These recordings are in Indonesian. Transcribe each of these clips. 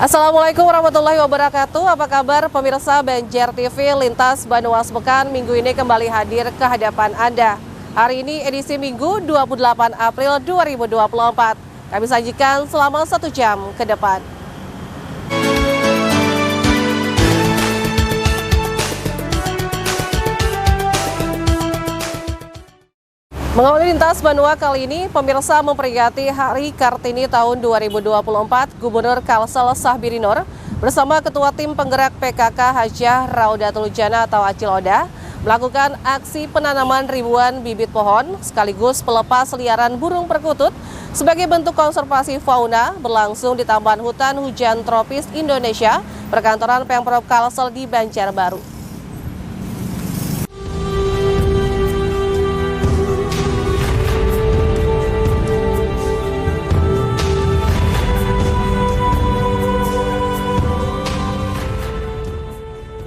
Assalamualaikum warahmatullahi wabarakatuh. Apa kabar pemirsa Banjar TV Lintas Banua Sepekan minggu ini kembali hadir ke hadapan Anda. Hari ini edisi Minggu 28 April 2024. Kami sajikan selama 1 jam ke depan. Mengawali Lintas Banua kali ini, pemirsa memperingati Hari Kartini tahun 2024, Gubernur Kalsel Sahbirinur bersama Ketua Tim Penggerak PKK Hajah Raudatul Jannah atau Acil Oda melakukan aksi penanaman ribuan bibit pohon sekaligus pelepas liaran burung perkutut sebagai bentuk konservasi fauna berlangsung di Taman Hutan Hujan Tropis Indonesia, perkantoran Pemprov Kalsel di Banjarbaru.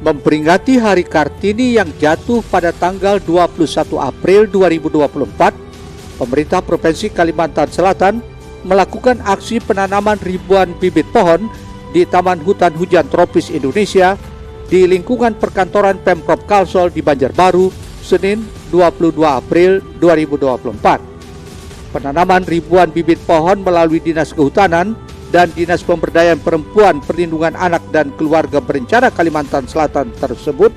Memperingati Hari Kartini yang jatuh pada tanggal 21 April 2024, pemerintah Provinsi Kalimantan Selatan melakukan aksi penanaman ribuan bibit pohon di Taman Hutan Hujan Tropis Indonesia di lingkungan perkantoran Pemprov Kalsel di Banjarbaru, Senin 22 April 2024. Penanaman ribuan bibit pohon melalui Dinas Kehutanan dan Dinas Pemberdayaan Perempuan, Perlindungan Anak dan Keluarga Berencana Kalimantan Selatan tersebut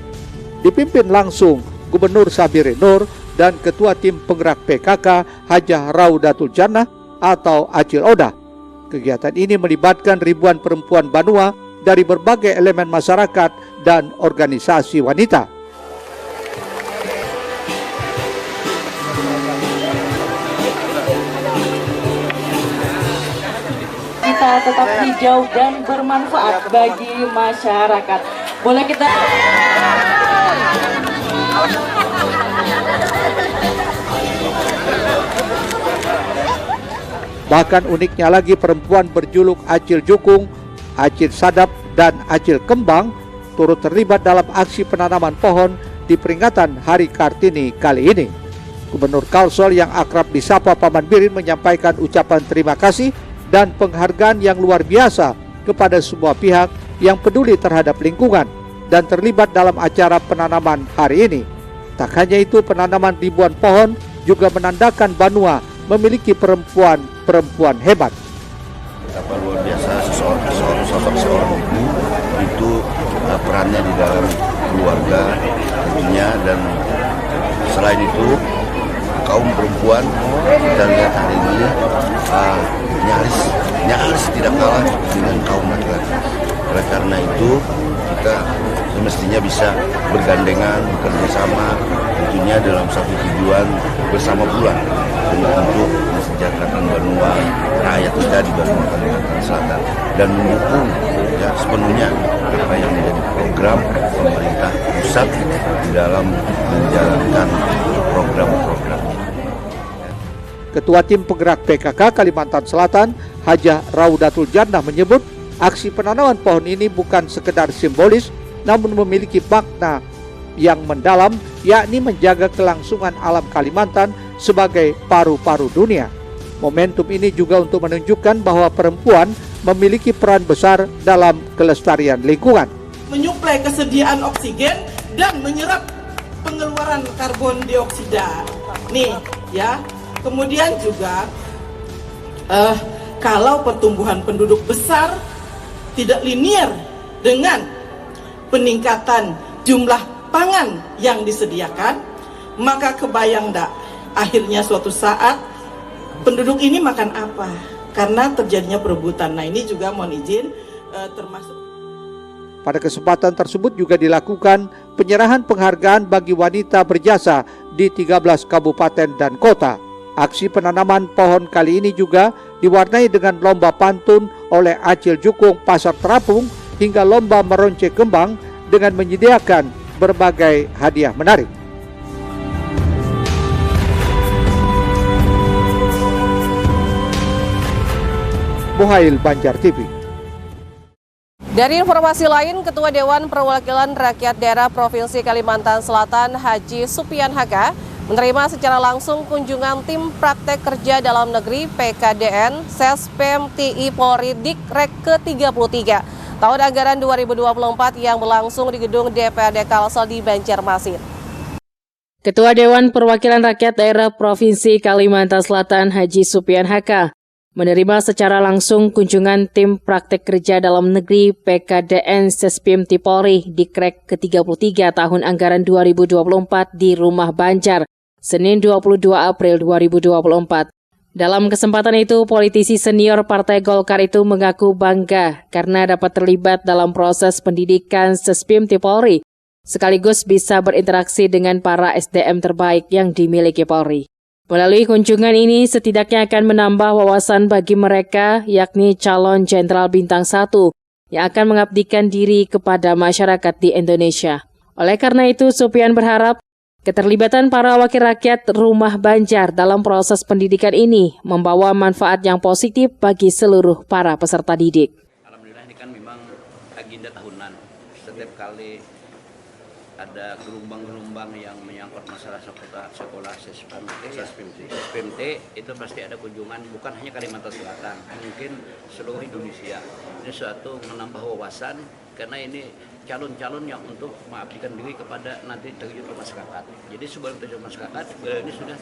dipimpin langsung Gubernur Sahbirinur dan Ketua Tim Penggerak PKK Hajah Raudatul Jannah atau Acil Oda. Kegiatan ini melibatkan ribuan perempuan Banua dari berbagai elemen masyarakat dan organisasi wanita. Tetap hijau dan bermanfaat bagi masyarakat. Boleh kita Bahkan uniknya lagi, perempuan berjuluk Acil Jukung, Acil Sadap, dan Acil Kembang turut terlibat dalam aksi penanaman pohon di peringatan Hari Kartini kali ini. Gubernur Kalsel yang akrab disapa Paman Birin menyampaikan ucapan terima kasih dan penghargaan yang luar biasa kepada semua pihak yang peduli terhadap lingkungan dan terlibat dalam acara penanaman hari ini. Tak hanya itu, penanaman ribuan pohon juga menandakan Banua memiliki perempuan hebat. Betapa luar biasa sosok seorang ibu itu perannya di dalam keluarga tentunya, dan selain itu kaum perempuan kita lihat hari ini nyaris tidak kalah dengan kaum laki-laki. Oleh karena itu kita semestinya bisa bergandengan, bekerja sama tentunya dalam satu tujuan bersama pula untuk mensejahterakan Banua, rakyat kita di Banua Kalimantan Selatan, dan mendukung sepenuhnya apa yang menjadi program pemerintah pusat di dalam menjalankan program-program. Ketua Tim Penggerak PKK Kalimantan Selatan, Hajah Raudatul Jannah menyebut aksi penanaman pohon ini bukan sekedar simbolis, namun memiliki makna yang mendalam, yakni menjaga kelangsungan alam Kalimantan sebagai paru-paru dunia. Momentum ini juga untuk menunjukkan bahwa perempuan memiliki peran besar dalam kelestarian lingkungan. Menyuplai kesediaan oksigen dan menyerap pengeluaran karbon dioksida. Nih, ya. Kemudian juga kalau pertumbuhan penduduk besar tidak linear dengan peningkatan jumlah pangan yang disediakan, maka kebayang enggak akhirnya suatu saat penduduk ini makan apa? Karena terjadinya perebutan. Nah, ini juga mohon izin termasuk. Pada kesempatan tersebut juga dilakukan penyerahan penghargaan bagi wanita berjasa di 13 kabupaten dan kota. Aksi penanaman pohon kali ini juga diwarnai dengan lomba pantun oleh Acil Jukung Pasar Terapung hingga lomba meronce kembang dengan menyediakan berbagai hadiah menarik. Muhail, Banjar TV. Dari informasi lain, Ketua Dewan Perwakilan Rakyat Daerah Provinsi Kalimantan Selatan Haji Supian Haka menerima secara langsung kunjungan tim praktek kerja dalam negeri PKDN Sespem TI Polri Dikrek ke-33 tahun anggaran 2024 yang berlangsung di gedung DPRD Kalsel di Banjarmasin. Ketua Dewan Perwakilan Rakyat Daerah Provinsi Kalimantan Selatan Haji Supian Haka menerima secara langsung kunjungan tim praktek kerja dalam negeri PKDN Sespem TI Polri Dikrek ke-33 tahun anggaran 2024 di Rumah Banjar, Senin 22 April 2024. Dalam kesempatan itu, politisi senior Partai Golkar itu mengaku bangga karena dapat terlibat dalam proses pendidikan Sespem TI Polri, sekaligus bisa berinteraksi dengan para SDM terbaik yang dimiliki Polri. Melalui kunjungan ini setidaknya akan menambah wawasan bagi mereka, yakni calon Jenderal Bintang 1 yang akan mengabdikan diri kepada masyarakat di Indonesia. Oleh karena itu, Supian berharap keterlibatan para wakil rakyat Rumah Banjar dalam proses pendidikan ini membawa manfaat yang positif bagi seluruh para peserta didik. Alhamdulillah ini kan memang agenda tahunan. Setiap kali ada gelombang-gelombang yang menyangkut masalah sekolah SPMT itu pasti ada kunjungan, bukan hanya Kalimantan Selatan, mungkin seluruh Indonesia. Ini suatu menambah wawasan karena ini calon-calon yang untuk mengabdikan diri kepada nanti terjun ke masyarakat. Jadi sebelum terjun ke masyarakat, ini sudah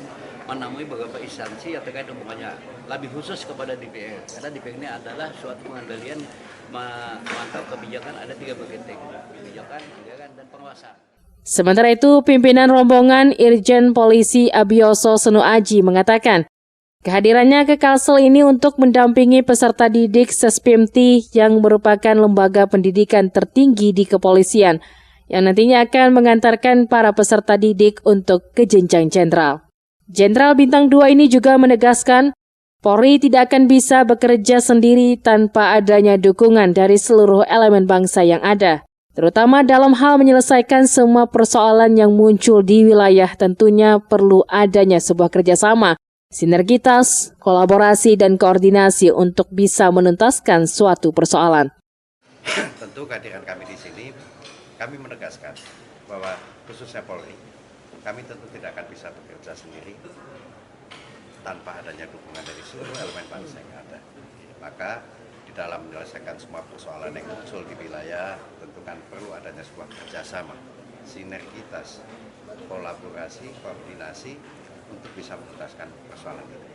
menemui beberapa instansi yang terkait hubungannya, lebih khusus kepada DPR. Karena DPR ini adalah suatu pengendalian memantau kebijakan, ada 3 bucket, kebijakan, anggaran, dan pengawasan. Sementara itu, pimpinan rombongan Irjen Polisi Abioso Senu Aji mengatakan, kehadirannya ke Kalsel ini untuk mendampingi peserta didik Sespem TI yang merupakan lembaga pendidikan tertinggi di kepolisian, yang nantinya akan mengantarkan para peserta didik untuk ke jenjang jenderal. Jenderal Bintang 2 ini juga menegaskan, Polri tidak akan bisa bekerja sendiri tanpa adanya dukungan dari seluruh elemen bangsa yang ada, terutama dalam hal menyelesaikan semua persoalan yang muncul di wilayah. Tentunya perlu adanya sebuah kerjasama, sinergitas, kolaborasi, dan koordinasi untuk bisa menuntaskan suatu persoalan. Tentu kehadiran kami di sini, kami menegaskan bahwa khususnya Polri, kami tentu tidak akan bisa bekerja sendiri tanpa adanya dukungan dari seluruh elemen bangsa yang ada. Maka di dalam menyelesaikan semua persoalan yang muncul di wilayah, tentu kan perlu adanya sebuah kerjasama, sinergitas, kolaborasi, koordinasi untuk bisa menuntaskan persoalan itu.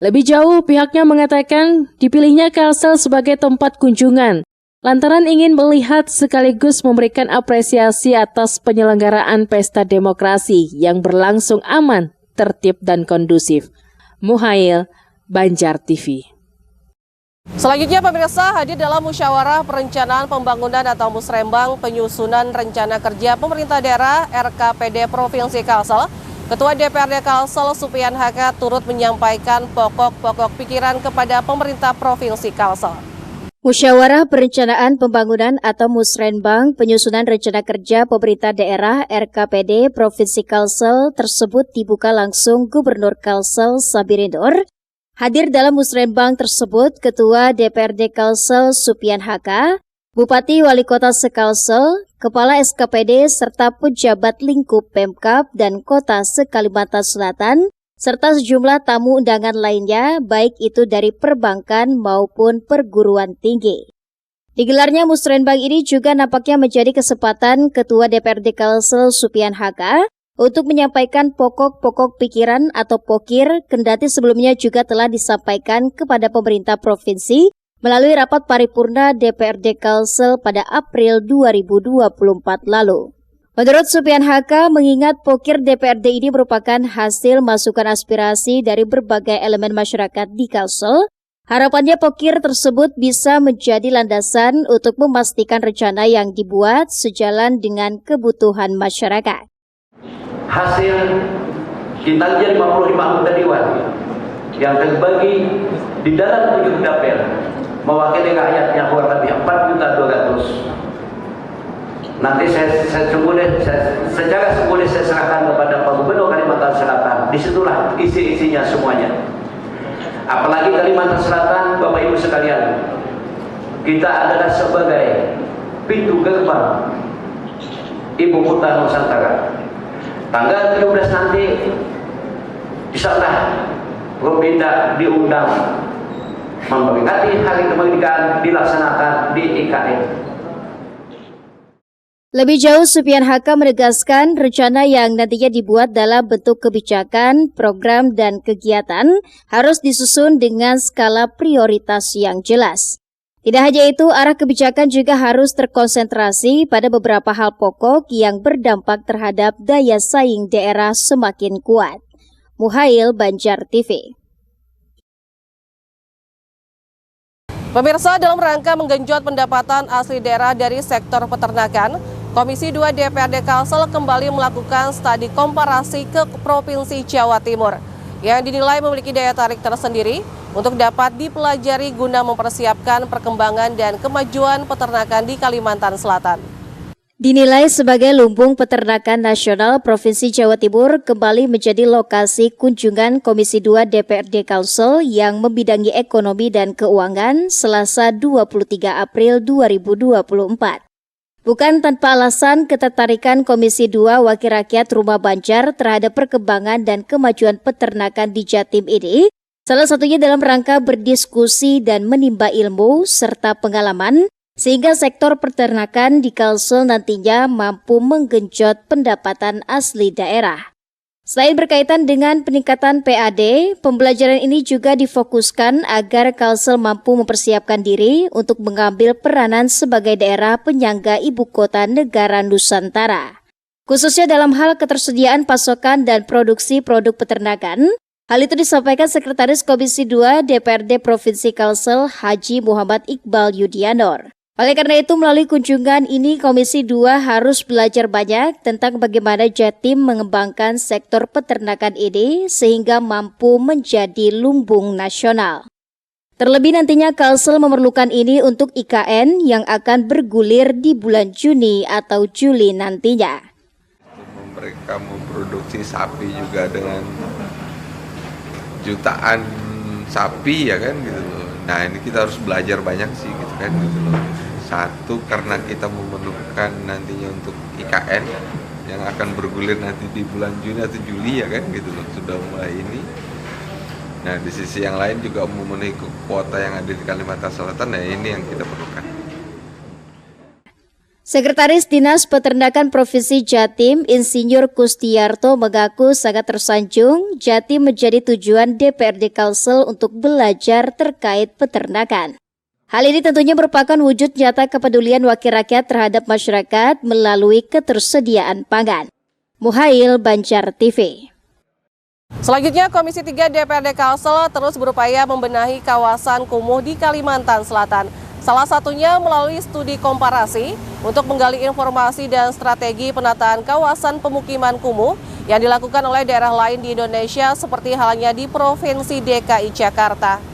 Lebih jauh, pihaknya mengatakan dipilihnya Kalsel sebagai tempat kunjungan, lantaran ingin melihat sekaligus memberikan apresiasi atas penyelenggaraan pesta demokrasi yang berlangsung aman, tertib, dan kondusif. Muhail, Banjar TV. Selanjutnya, pemirsa, hadir dalam musyawarah perencanaan pembangunan atau musrembang penyusunan rencana kerja pemerintah daerah RKPD Provinsi Kalsel, Ketua DPRD Kalsel Supian Haka turut menyampaikan pokok-pokok pikiran kepada pemerintah Provinsi Kalsel. Musyawarah Perencanaan Pembangunan atau Musrenbang Penyusunan Rencana Kerja Pemerintah Daerah RKPD Provinsi Kalsel tersebut dibuka langsung Gubernur Kalsel Sabiri Nur. Hadir dalam musrenbang tersebut Ketua DPRD Kalsel Supian Haka, Bupati Wali Kota Sekalsel, Kepala SKPD serta pejabat lingkup Pemkab dan Kota se-Kalimantan Selatan, serta sejumlah tamu undangan lainnya, baik itu dari perbankan maupun perguruan tinggi. Digelarnya musrenbang ini juga nampaknya menjadi kesempatan Ketua DPRD Kalsel Supian Haka untuk menyampaikan pokok-pokok pikiran atau pokir, kendati sebelumnya juga telah disampaikan kepada pemerintah provinsi melalui rapat paripurna DPRD Kalsel pada April 2024 lalu. Menurut Supian Haka, mengingat pokir DPRD ini merupakan hasil masukan aspirasi dari berbagai elemen masyarakat di Kalsel, harapannya pokir tersebut bisa menjadi landasan untuk memastikan rencana yang dibuat sejalan dengan kebutuhan masyarakat. Hasil kinerja 55 anggota Dewan yang terbagi di dalam 7 dapil mewakili rakyat yang kurang lebih 4.200.000. Nanti secara sembunyi saya serahkan kepada Pak Gubernur Kalimantan Selatan. Disitulah isi-isinya semuanya. Apalagi Kalimantan Selatan, Bapak Ibu sekalian, kita adalah sebagai pintu gerbang Ibu Kota Nusantara. Tanggal 17 nanti insyaallah Propinda diundang memperingati Hari Kemerdekaan dilaksanakan di IKN. Lebih jauh, Supian Haka menegaskan rencana yang nantinya dibuat dalam bentuk kebijakan, program, dan kegiatan harus disusun dengan skala prioritas yang jelas. Tidak hanya itu, arah kebijakan juga harus terkonsentrasi pada beberapa hal pokok yang berdampak terhadap daya saing daerah semakin kuat. Muhail, Banjar TV. Pemirsa, dalam rangka menggenjot pendapatan asli daerah dari sektor peternakan, Komisi 2 DPRD Kalsel kembali melakukan studi komparasi ke Provinsi Jawa Timur yang dinilai memiliki daya tarik tersendiri untuk dapat dipelajari guna mempersiapkan perkembangan dan kemajuan peternakan di Kalimantan Selatan. Dinilai sebagai lumbung peternakan nasional, Provinsi Jawa Timur kembali menjadi lokasi kunjungan Komisi 2 DPRD Kalsel yang membidangi ekonomi dan keuangan Selasa 23 April 2024. Bukan tanpa alasan, ketertarikan Komisi 2 Wakil Rakyat Rumah Banjar terhadap perkembangan dan kemajuan peternakan di Jatim ini, salah satunya dalam rangka berdiskusi dan menimba ilmu serta pengalaman, sehingga sektor peternakan di Kalsel nantinya mampu menggenjot pendapatan asli daerah. Selain berkaitan dengan peningkatan PAD, pembelajaran ini juga difokuskan agar Kalsel mampu mempersiapkan diri untuk mengambil peranan sebagai daerah penyangga ibu kota negara Nusantara. Khususnya dalam hal ketersediaan pasokan dan produksi produk peternakan, hal itu disampaikan Sekretaris Komisi 2 DPRD Provinsi Kalsel Haji Muhammad Iqbal Yudianor. Oleh karena itu, melalui kunjungan ini Komisi 2 harus belajar banyak tentang bagaimana Jatim mengembangkan sektor peternakan ini sehingga mampu menjadi lumbung nasional. Terlebih nantinya Kalsel memerlukan ini untuk IKN yang akan bergulir di bulan Juni atau Juli nantinya. Mereka memproduksi sapi juga dengan jutaan sapi ya kan gitu loh. Nah ini kita harus belajar banyak sih gitu kan gitu loh. Satu, karena kita memerlukan nantinya untuk IKN yang akan bergulir nanti di bulan Juni atau Juli ya kan gitu loh, sudah mulai ini. Nah di sisi yang lain juga memenuhi kuota yang ada di Kalimantan Selatan, nah ini yang kita perlukan. Sekretaris Dinas Peternakan Provinsi Jatim, Insinyur Kustiarto mengaku sangat tersanjung Jatim menjadi tujuan DPRD Kalsel untuk belajar terkait peternakan. Hal ini tentunya merupakan wujud nyata kepedulian wakil rakyat terhadap masyarakat melalui ketersediaan pangan. Muhail, Banjar TV. Selanjutnya, Komisi 3 DPRD Kalsel terus berupaya membenahi kawasan kumuh di Kalimantan Selatan. Salah satunya melalui studi komparasi untuk menggali informasi dan strategi penataan kawasan pemukiman kumuh yang dilakukan oleh daerah lain di Indonesia seperti halnya di Provinsi DKI Jakarta.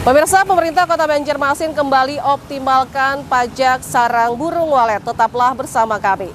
Pemirsa, pemerintah Kota Banjarmasin kembali optimalkan pajak sarang burung walet. Tetaplah bersama kami.